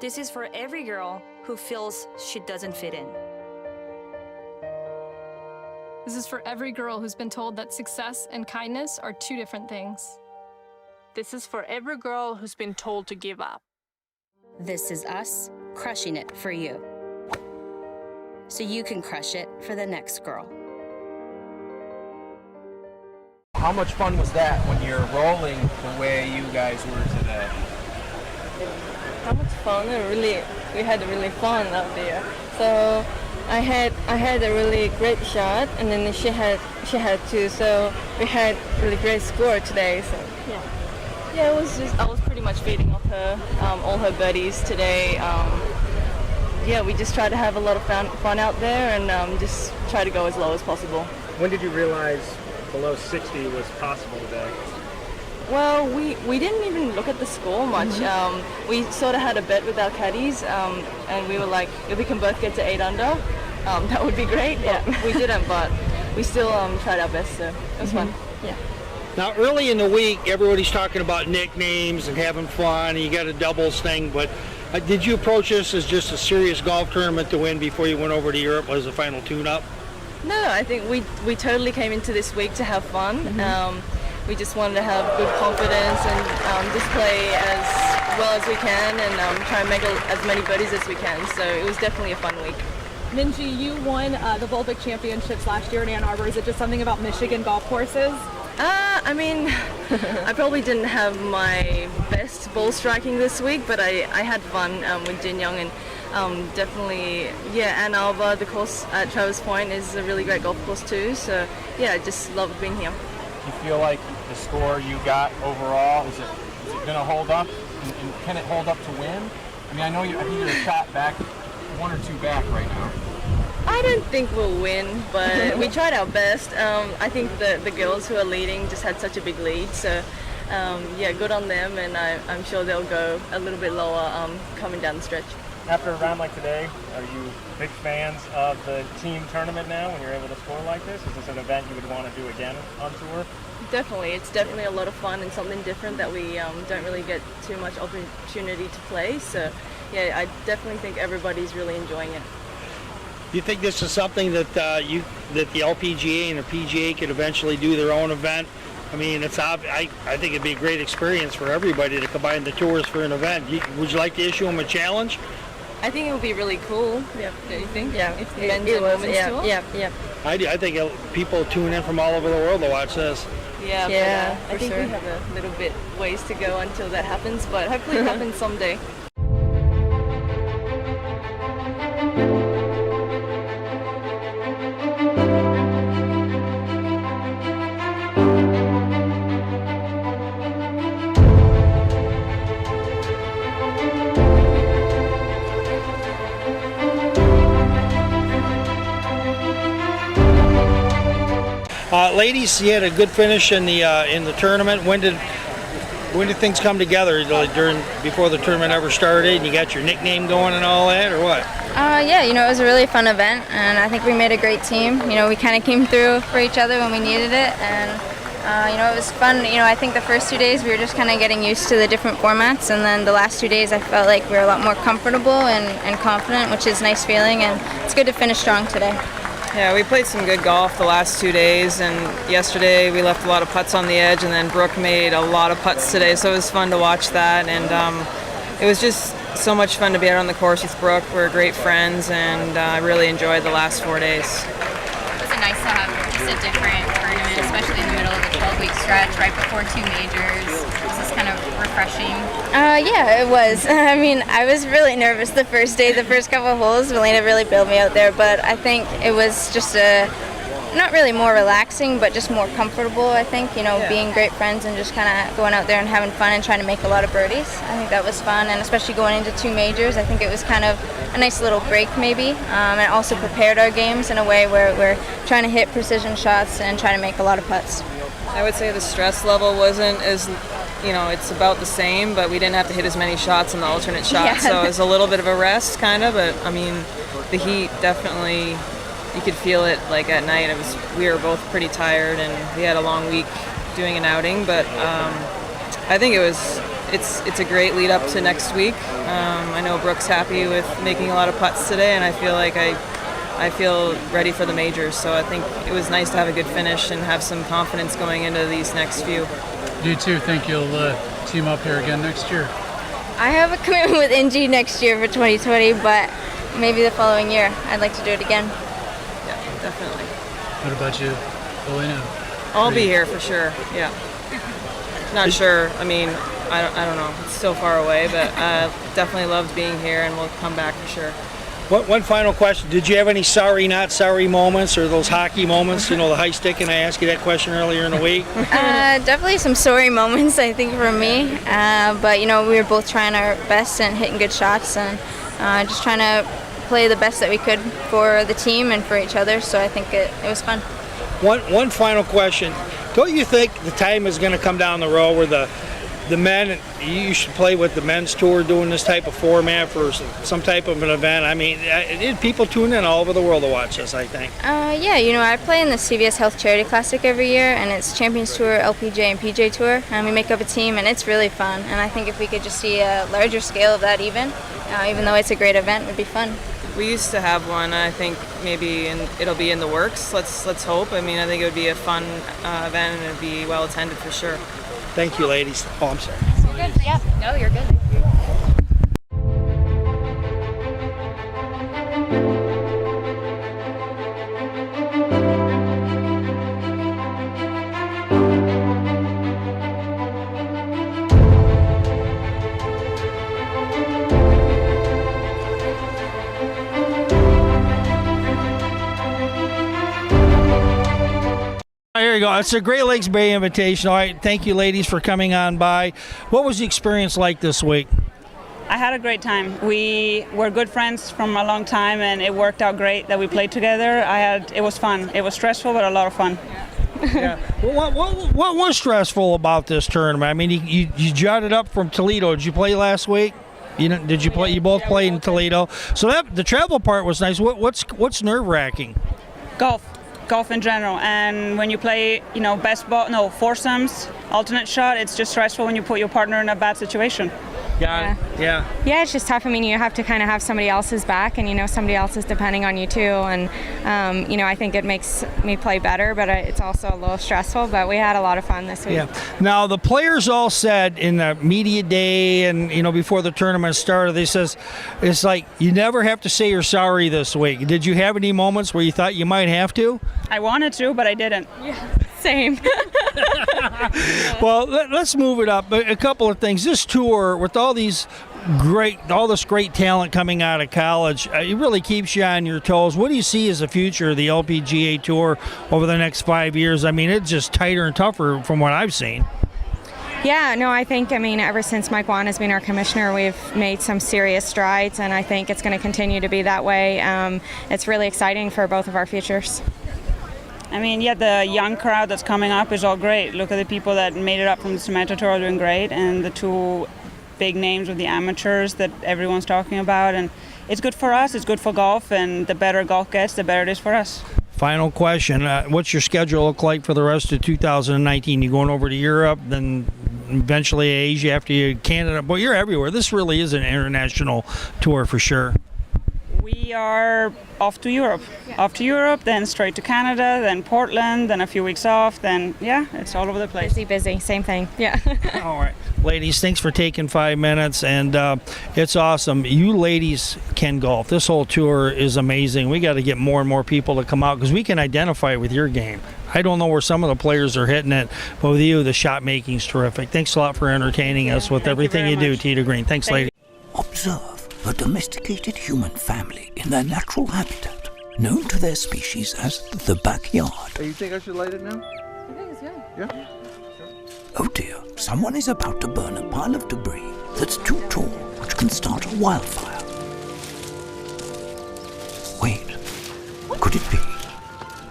This is for every girl who feels she doesn't fit in. This is for every girl who's been told that success and kindness are two different things. This is for every girl who's been told to give up. This is us crushing it for you, so you can crush it for the next girl. How much fun was that when you're rolling the way you guys were today? How much fun! We had really fun out there. So I had a really great shot, and then she had too. So we had really great score today. So yeah, it was just I was pretty much feeding off her, all her buddies today. Yeah, we just tried to have a lot of fun out there, and just try to go as low as possible. When did you realize below 60 was possible today? Well, we didn't even look at the score much. We sort of had a bet with our caddies, and we were like, if we can both get to 8 under, that would be great. Yeah, we didn't, but we still tried our best, so it was fun. Yeah. Now, early in the week, everybody's talking about nicknames and having fun, and you got a doubles thing, but did you approach this as just a serious golf tournament to win before you went over to Europe as a final tune-up? No, I think we totally came into this week to have fun. We just wanted to have good confidence and just play as well as we can and try and make as many birdies as we can. So it was definitely a fun week. Minji, you won the Volvic Championships last year in Ann Arbor. Is it just something about Michigan golf courses? I mean, I probably didn't have my best ball striking this week, but I had fun with Jin Young, and definitely, yeah, Ann Arbor, the course at Travis Point is a really great golf course too. So yeah, I just loved being here. You feel like the score you got overall, is it going to hold up? And can it hold up to win? I mean, I think you're a shot back, 1 or 2 back right now. I don't think we'll win, but we tried our best. I think the girls who are leading just had such a big lead, so yeah, good on them, and I'm sure they'll go a little bit lower coming down the stretch. After a round like today, are you big fans of the team tournament now when you're able to score like this? Is this an event you would want to do again on tour? Definitely. It's definitely a lot of fun and something different that we don't really get too much opportunity to play. So yeah, I definitely think everybody's really enjoying it. Do you think this is something that that the LPGA and the PGA could eventually do their own event? I mean, I think it'd be a great experience for everybody to combine the tours for an event. Would you like to issue them a challenge? I think it would be really cool. Yeah. Do you think? Yeah. If the men's and women's tour? Yeah. I do. I think people tune in from all over the world to watch this. Yeah. I think we have a little bit ways to go until that happens, but hopefully it happens someday. Ladies, you had a good finish in the tournament. When did things come together? Before the tournament ever started, and you got your nickname going and all that, or what? Yeah, it was a really fun event, and I think we made a great team. We kind of came through for each other when we needed it, and it was fun. I think the first 2 days we were just kind of getting used to the different formats, and then the last 2 days I felt like we were a lot more comfortable and confident, which is a nice feeling, and it's good to finish strong today. Yeah, we played some good golf the last 2 days, and yesterday we left a lot of putts on the edge, and then Brooke made a lot of putts today, so it was fun to watch that, and it was just so much fun to be out on the course with Brooke. We're great friends, and I really enjoyed the last 4 days. Was it nice to have just a different tournament, especially in the middle of the 12-week stretch, right before 2 majors? Was this kind of refreshing? Yeah, it was. I mean, I was really nervous the first day, the first couple of holes. Melina really bailed me out there, but I think it was just not really more relaxing, but just more comfortable, I think, being great friends and just kind of going out there and having fun and trying to make a lot of birdies. I think that was fun, and especially going into 2 majors, I think it was kind of a nice little break maybe, and it also prepared our games in a way where we're trying to hit precision shots and trying to make a lot of putts. I would say the stress level wasn't as, it's about the same, but we didn't have to hit as many shots in the alternate shots, so it was a little bit of a rest kind of, but I mean, the heat definitely, you could feel it like at night. We were both pretty tired, and we had a long week doing an outing, but I think it was it's a great lead up to next week. I know Brooke's happy with making a lot of putts today, and I feel like I feel ready for the majors. So I think it was nice to have a good finish and have some confidence going into these next few. Do you too think you'll team up here again next year? I have a commitment with NG next year for 2020, but maybe the following year I'd like to do it again. Yeah, definitely. What about you, Elena? I'll be here for sure. Yeah. Not sure. I mean, I don't know. It's still far away, but definitely loved being here, and we'll come back for sure. One final question. Did you have any sorry, not sorry moments, or those hockey moments, the high stick, and I asked you that question earlier in the week? Definitely some sorry moments, I think, for me. But, we were both trying our best and hitting good shots and just trying to play the best that we could for the team and for each other. So I think it was fun. One final question. Don't you think the time is going to come down the road where the men, you should play with the men's tour doing this type of format for some type of an event? I mean, people tune in all over the world to watch this, I think. Yeah, I play in the CVS Health Charity Classic every year, and it's Champions Tour, LPGA, and PJ Tour, and we make up a team, and it's really fun. And I think if we could just see a larger scale of that even though it's a great event, it would be fun. We used to have one. I think maybe it'll be in the works. Let's hope. I mean, I think it would be a fun event, and it'd be well attended for sure. Thank you, ladies. Oh, I'm sorry. You're good. Yeah. No, you're good. There you go. It's a Great Lakes Bay Invitational. All right, thank you, ladies, for coming on by. What was the experience like this week? I had a great time. We were good friends from a long time, and it worked out great that we played together. It was fun. It was stressful, but a lot of fun. Yeah. What was stressful about this tournament? I mean, you jotted up from Toledo. Did you play last week? Did you play? You both played in Toledo. So the travel part was nice. What's nerve-wracking? Golf in general, and when you play, foursomes, alternate shot, it's just stressful when you put your partner in a bad situation. Yeah. Yeah, it's just tough. I mean, you have to kind of have somebody else's back, and somebody else is depending on you too. And I think it makes me play better, but it's also a little stressful. But we had a lot of fun this week. Yeah. Now the players all said in the media day and before the tournament started, they says it's like you never have to say you're sorry this week. Did you have any moments where you thought you might have to? I wanted to, but I didn't. Yeah. Same. Well, let's move it up. A couple of things. This tour with all this great talent coming out of college, it really keeps you on your toes. What do you see as the future of the LPGA Tour over the next 5 years? I mean, it's just tighter and tougher from what I've seen. Yeah, no, I think, ever since Mike Wan has been our commissioner, we've made some serious strides, and I think it's going to continue to be that way. It's really exciting for both of our futures. I mean, yeah, the young crowd that's coming up is all great. Look at the people that made it up from the Cemento Tour are doing great, and the two big names with the amateurs that everyone's talking about. And it's good for us, it's good for golf, and the better golf gets, the better it is for us. Final question. What's your schedule look like for the rest of 2019? You going over to Europe, then eventually Asia, after you Canada? But you're everywhere. This really is an international tour for sure. We are off to Europe. Yeah. Off to Europe, then straight to Canada, then Portland, then a few weeks off, then, it's all over the place. Busy, same thing, yeah. All right. Ladies, thanks for taking 5 minutes, and it's awesome. You ladies can golf. This whole tour is amazing. We got to get more and more people to come out because we can identify with your game. I don't know where some of the players are hitting it, but with you, the shot making is terrific. Thanks a lot for entertaining us with everything you do, Tita Green. Thanks, ladies. Observe a domesticated human family in their natural habitat, known to their species as the backyard. Hey, you think I should light it now? I think it's good. Yeah? Oh dear, someone is about to burn a pile of debris that's too tall, which can start a wildfire. Wait, could it be?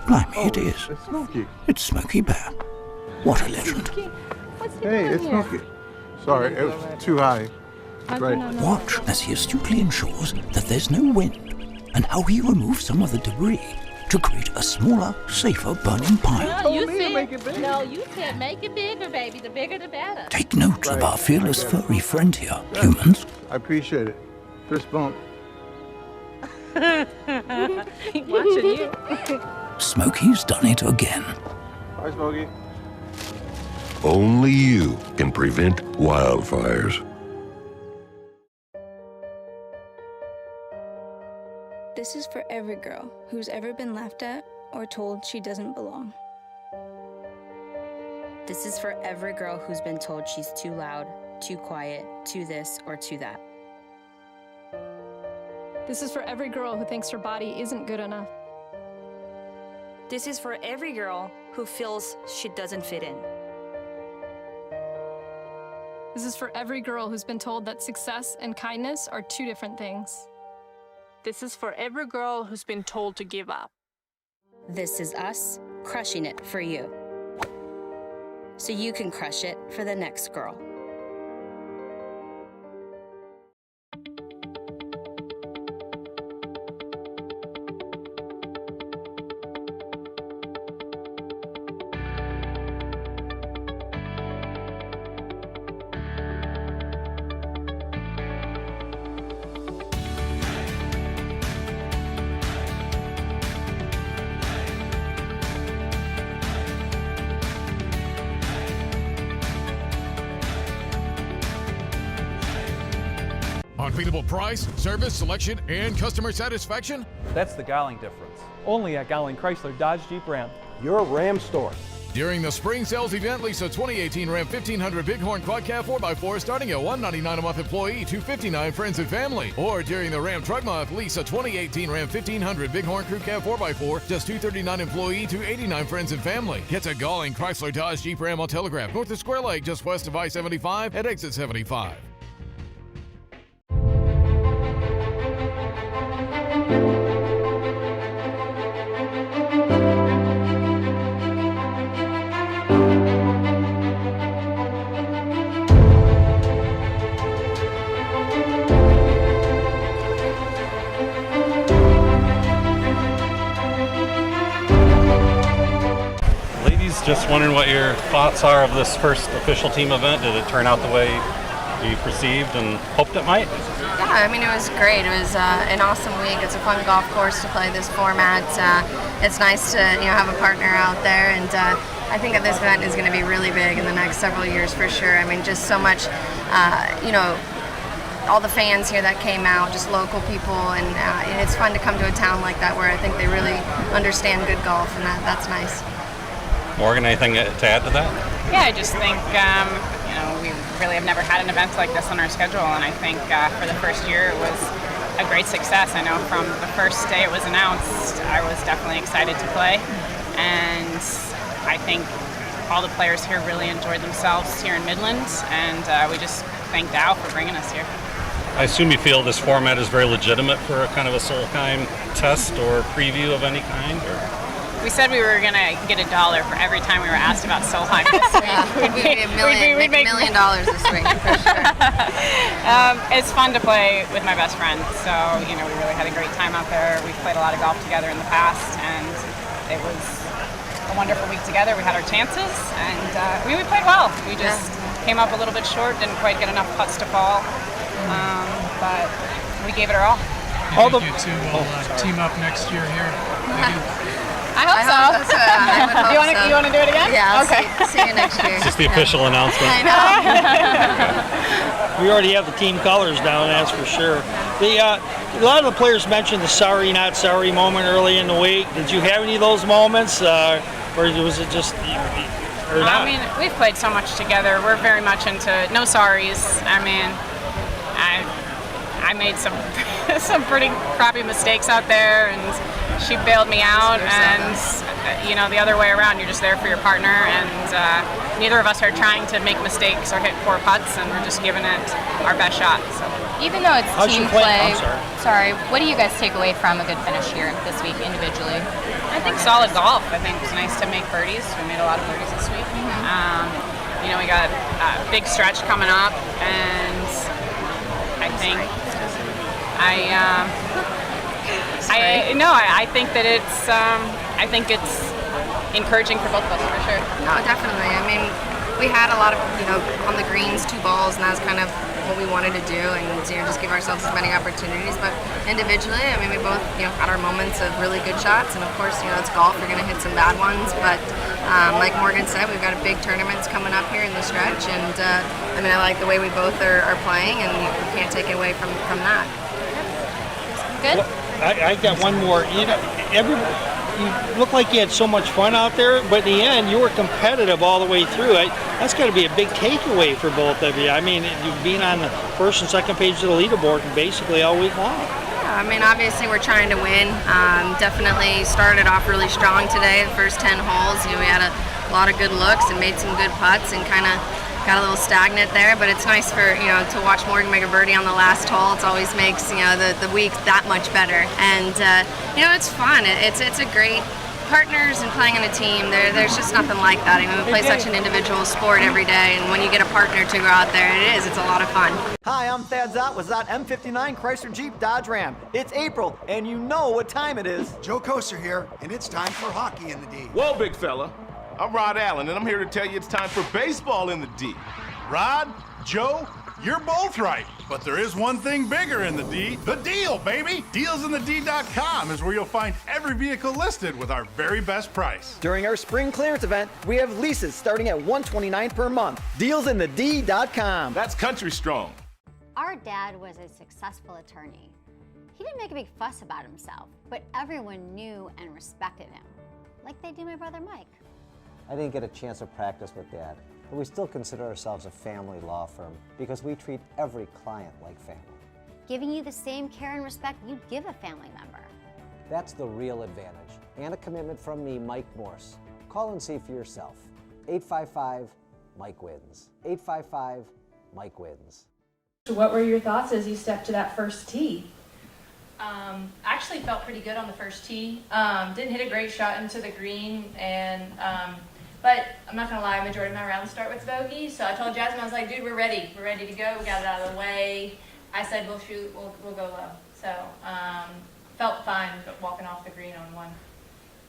Blimey, it is. It's Smokey. It's Smokey Bear. What a legend. Hey, it's Smokey. Sorry, it was too high. Right. Watch as he astutely ensures that there's no wind, and how he removes some of the debris to create a smaller, safer burning pile. No, you said make it bigger. No, you said make it bigger, baby. The bigger, the better. Take note of our fearless furry friend here, humans. I appreciate it. Fist bump. Watching you. Smokey's done it again. Bye, Smokey. Only you can prevent wildfires. This is for every girl who's ever been laughed at or told she doesn't belong. This is for every girl who's been told she's too loud, too quiet, too this or too that. This is for every girl who thinks her body isn't good enough. This is for every girl who feels she doesn't fit in. This is for every girl who's been told that success and kindness are two different things. This is for every girl who's been told to give up. This is us crushing it for you, so you can crush it for the next girl. Unbeatable price, service, selection, and customer satisfaction? That's the Gowling difference. Only at Gowling Chrysler Dodge Jeep Ram, your Ram store. During the spring sales event, lease a 2018 Ram 1500 Bighorn Quad Cab 4x4 starting at $199 a month employee, $259 friends and family. Or during the Ram Truck Month, lease a 2018 Ram 1500 Bighorn Crew Cab 4x4, just $239 employee, $289 friends and family. Get to Gowling Chrysler Dodge Jeep Ram on Telegraph, north of Square Lake, just west of I-75 at exit 75. Just wondering what your thoughts are of this first official team event. Did it turn out the way you perceived and hoped it might? Yeah, I mean, it was great. It was an awesome week. It's a fun golf course to play this format. It's nice to have a partner out there, and I think that this event is going to be really big in the next several years for sure. I mean, just so much, all the fans here that came out, just local people, and it's fun to come to a town like that where I think they really understand good golf, and that's nice. Morgan, anything to add to that? Yeah, I just think, we really have never had an event like this on our schedule, and I think for the first year it was a great success. I know from the first day it was announced, I was definitely excited to play, and I think all the players here really enjoyed themselves here in Midland, and we just thank Dow for bringing us here. I assume you feel this format is very legitimate for a kind of a Solheim test or preview of any kind? Or? We said we were going to get $1 for every time we were asked about Solheim this week. We'd make $1 million this week, for sure. It's fun to play with my best friend, so, we really had a great time out there. We've played a lot of golf together in the past, and it was a wonderful week together. We had our chances, and we played well. We just came up a little bit short, didn't quite get enough putts to fall, but we gave it our all. You think you two will team up next year here? I hope so. I would hope you want to do it again? Yeah, okay. See you next year. Is this the official announcement? I know. We already have the team colors down, that's for sure. A lot of the players mentioned the sorry, not sorry moment early in the week. Did you have any of those moments, or was it just, or not? I mean, we've played so much together. We're very much into no sorries. I mean, I made some pretty crappy mistakes out there, and she bailed me out, and the other way around, you're just there for your partner, and neither of us are trying to make mistakes or hit poor putts, and we're just giving it our best shot. So. Even though it's team play, what do you guys take away from a good finish here this week individually? I think solid golf. I think it was nice to make birdies. We made a lot of birdies this week. We got a big stretch coming up, I think I No, I think that it's encouraging for both of us for sure. No, definitely. I mean, we had a lot of, on the greens, 2 balls, and that was kind of what we wanted to do, and just give ourselves as many opportunities. But individually, I mean, we both, had our moments of really good shots, and of course, it's golf. We're going to hit some bad ones, but like Morgan said, we've got a big tournaments coming up here in the stretch, and I mean, I like the way we both are playing, and we can't take it away from that. Good. I got one more. You look like you had so much fun out there, but in the end, you were competitive all the way through. That's got to be a big takeaway for both of you. I mean, you've been on the first and second page of the leaderboard basically all week long. Yeah, I mean, obviously we're trying to win. Definitely started off really strong today. The first 10 holes, we had a lot of good looks and made some good putts, and kind of got a little stagnant there. But it's nice for to watch Morgan make a birdie on the last hole. It always makes the week that much better. And it's fun. It's a great partners and playing in a team. There's just nothing like that. I mean, we play such an individual sport every day, and when you get a partner to go out there, it's a lot of fun. Hi, I'm Thad Zott with Zott M59 Chrysler Jeep Dodge Ram. It's April, and you know what time it is. Joe Koser here, and it's time for hockey in the D. Whoa, big fella. I'm Rod Allen, and I'm here to tell you it's time for baseball in the D. Rod, Joe, you're both right. But there is one thing bigger in the D, the deal, baby. DealsInTheD.com is where you'll find every vehicle listed with our very best price. During our spring clearance event, we have leases starting at $129 per month. DealsInTheD.com. That's country strong. Our dad was a successful attorney. He didn't make a big fuss about himself, but everyone knew and respected him, like they do my brother Mike. I didn't get a chance to practice with Dad, but we still consider ourselves a family law firm because we treat every client like family. Giving you the same care and respect you'd give a family member. That's the real advantage, and a commitment from me, Mike Morse. Call and see for yourself. 855-MIKE-WINS. 855-MIKE-WINS. What were your thoughts as you stepped to that first tee? Actually felt pretty good on the first tee. Didn't hit a great shot into the green, but I'm not gonna lie, majority of my rounds start with bogey. So I told Jasmine, I was like, dude, we're ready to go. We got it out of the way. I said, we'll shoot, we'll go low. So felt fine walking off the green on one.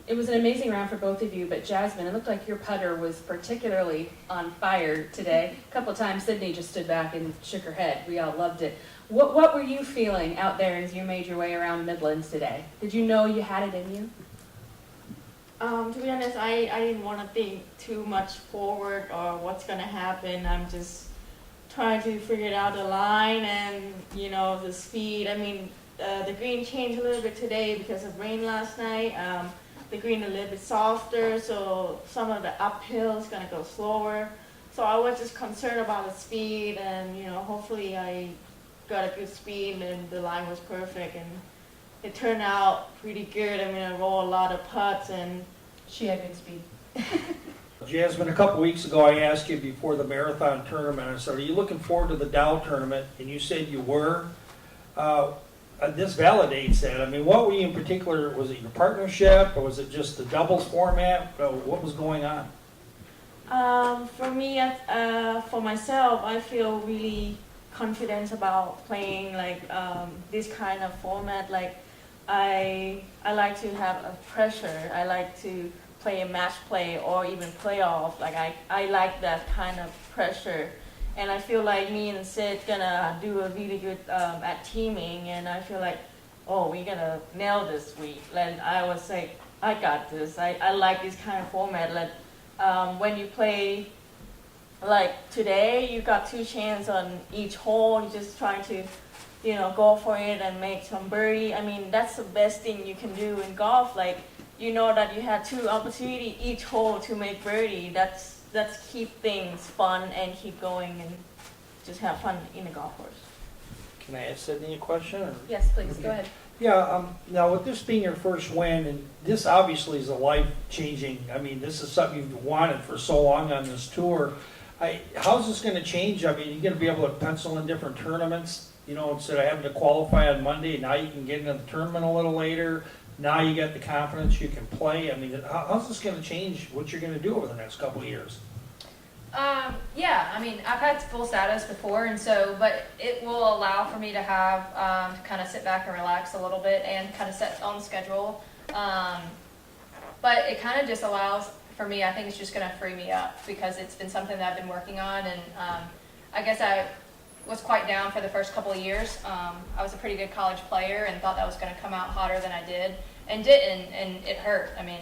It was an amazing round for both of you, but Jasmine, it looked like your putter was particularly on fire today. A couple of times Sydney just stood back and shook her head. We all loved it. What were you feeling out there as you made your way around Midland today? Did you know you had it in you? To be honest, I didn't want to think too much forward or what's going to happen. I'm just trying to figure out the line and, the speed. I mean, the green changed a little bit today because of rain last night. The green a little bit softer, so some of the uphill is going to go slower. So I was just concerned about the speed, and, hopefully I got a good speed and the line was perfect, and it turned out pretty good. I mean, I rolled a lot of putts, and she had good speed. Jasmine, a couple weeks ago I asked you before the marathon tournament, I said, are you looking forward to the Dow tournament? And you said you were. This validates that. I mean, what were you in particular? Was it your partnership, or was it just the doubles format? What was going on? For me, for myself, I feel really confident about playing this kind of format. I like to have a pressure. I like to play a match play or even playoff. I like that kind of pressure. And I feel like me and Sid gonna do a really good at teaming, and I feel like, we're gonna nail this week. And I was like, I got this. I like this kind of format. When you play today, you got 2 chances on each hole. You're just trying to, go for it and make some birdie. I mean, that's the best thing you can do in golf. That you had 2 opportunities each hole to make birdie. That's keep things fun and keep going and just have fun in the golf course. Can I ask Sydney a question? Or? Yes, please. Go ahead. Yeah, now with this being your first win, and this obviously is a life-changing, I mean, this is something you've wanted for so long on this tour. How's this going to change? I mean, you're going to be able to pencil in different tournaments, instead of having to qualify on Monday, now you can get into the tournament a little later. Now you got the confidence you can play. I mean, how's this going to change what you're going to do over the next couple of years? Yeah, I mean, I've had full status before, and so, but it will allow for me to have, to kind of sit back and relax a little bit and kind of set on schedule. But it kind of just allows for me, I think it's just going to free me up because it's been something that I've been working on, and I guess I was quite down for the first couple of years. I was a pretty good college player and thought that was going to come out hotter than I did, and didn't, and it hurt. I mean,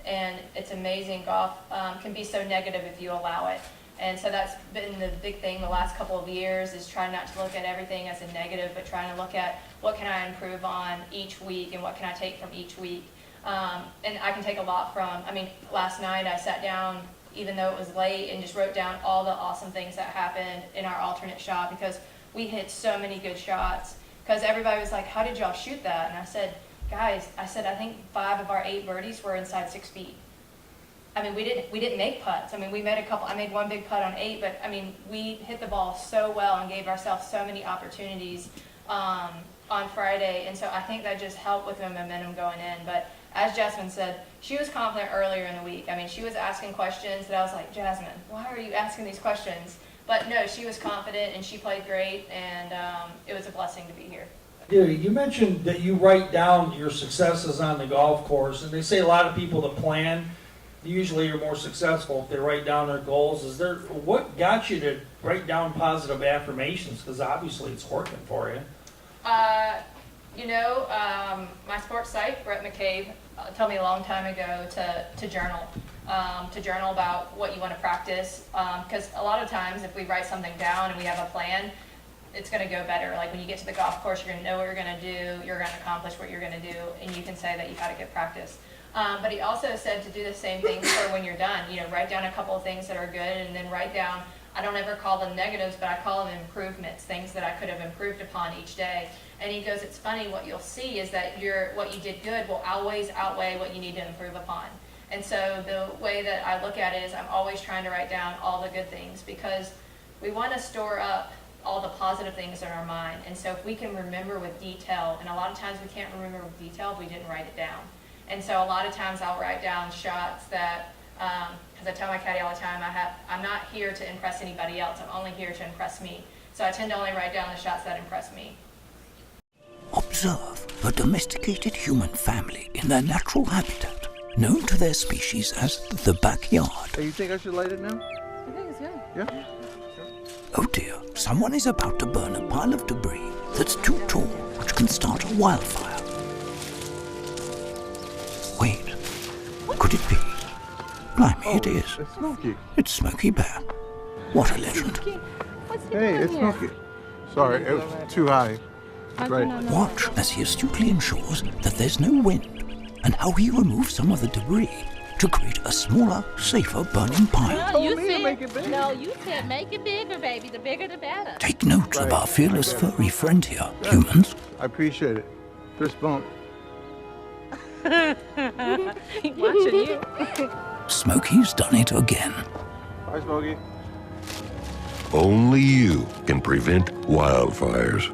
and it's amazing. Golf can be so negative if you allow it. And so that's been the big thing the last couple of years, is trying not to look at everything as a negative, but trying to look at what can I improve on each week and what can I take from each week. And I can take a lot from, I mean, last night I sat down, even though it was late, and just wrote down all the awesome things that happened in our alternate shot, because we hit so many good shots. Because everybody was like, how did y'all shoot that? And I said, guys, I think 5 of our 8 birdies were inside 6 feet. I mean, we didn't make putts. I mean, we made a couple. I made one big putt on 8, but I mean, we hit the ball so well and gave ourselves so many opportunities on Friday. And so I think that just helped with the momentum going in. But as Jasmine said, she was confident earlier in the week. I mean, she was asking questions that I was like, Jasmine, why are you asking these questions? But no, she was confident and she played great, and it was a blessing to be here. Yeah, you mentioned that you write down your successes on the golf course, and they say a lot of people that plan usually are more successful if they write down their goals. What got you to write down positive affirmations? Because obviously it's working for you. My sports psych, Brett McCabe, told me a long time ago to journal about what you want to practice. Because a lot of times if we write something down and we have a plan, it's going to go better. Like when you get to the golf course, you're going to know what you're going to do, you're going to accomplish what you're going to do, and you can say that you've had a good practice. But he also said to do the same thing for when you're done. You know, write down a couple of things that are good, and then write down, I don't ever call them negatives, but I call them improvements, things that I could have improved upon each day. And he goes, it's funny, what you'll see is that what you did good will always outweigh what you need to improve upon. And so the way that I look at it is I'm always trying to write down all the good things, because we want to store up all the positive things in our mind. And so if we can remember with detail, and a lot of times we can't remember with detail if we didn't write it down. And so a lot of times I'll write down shots that, because I tell my caddy all the time, I'm not here to impress anybody else, I'm only here to impress me. So I tend to only write down the shots that impress me. Observe a domesticated human family in their natural habitat, known to their species as the backyard. Hey, you think I should light it now? I think it's good. Yeah? Oh dear, someone is about to burn a pile of debris that's too tall, which can start a wildfire. Wait, could it be? Blimey, it is. It's Smokey. It's Smokey Bear. What a legend. Hey, it's Smokey. Sorry, it was too high. Right. Watch as he astutely ensures that there's no wind, and how he removes some of the debris to create a smaller, safer burning pile. No, you said make it bigger, baby. The bigger the better. Take note of our fearless furry friend here, humans. I appreciate it. Fist bump. Watching you. Smokey's done it again. Bye, Smokey. Only you can prevent wildfires.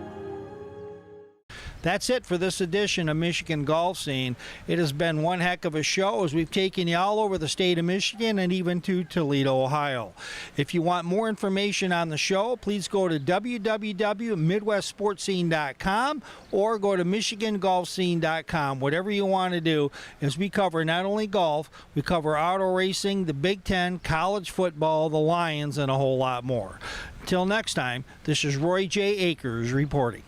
That's it for this edition of Michigan Golf Scene. It has been one heck of a show as we've taken you all over the state of Michigan and even to Toledo, Ohio. If you want more information on the show, please go to www.midwestsportscene.com or go to michigangolfscene.com. Whatever you want to do, as we cover not only golf, we cover auto racing, the Big Ten, college football, the Lions, and a whole lot more. Until next time, this is Roy J. Akers reporting.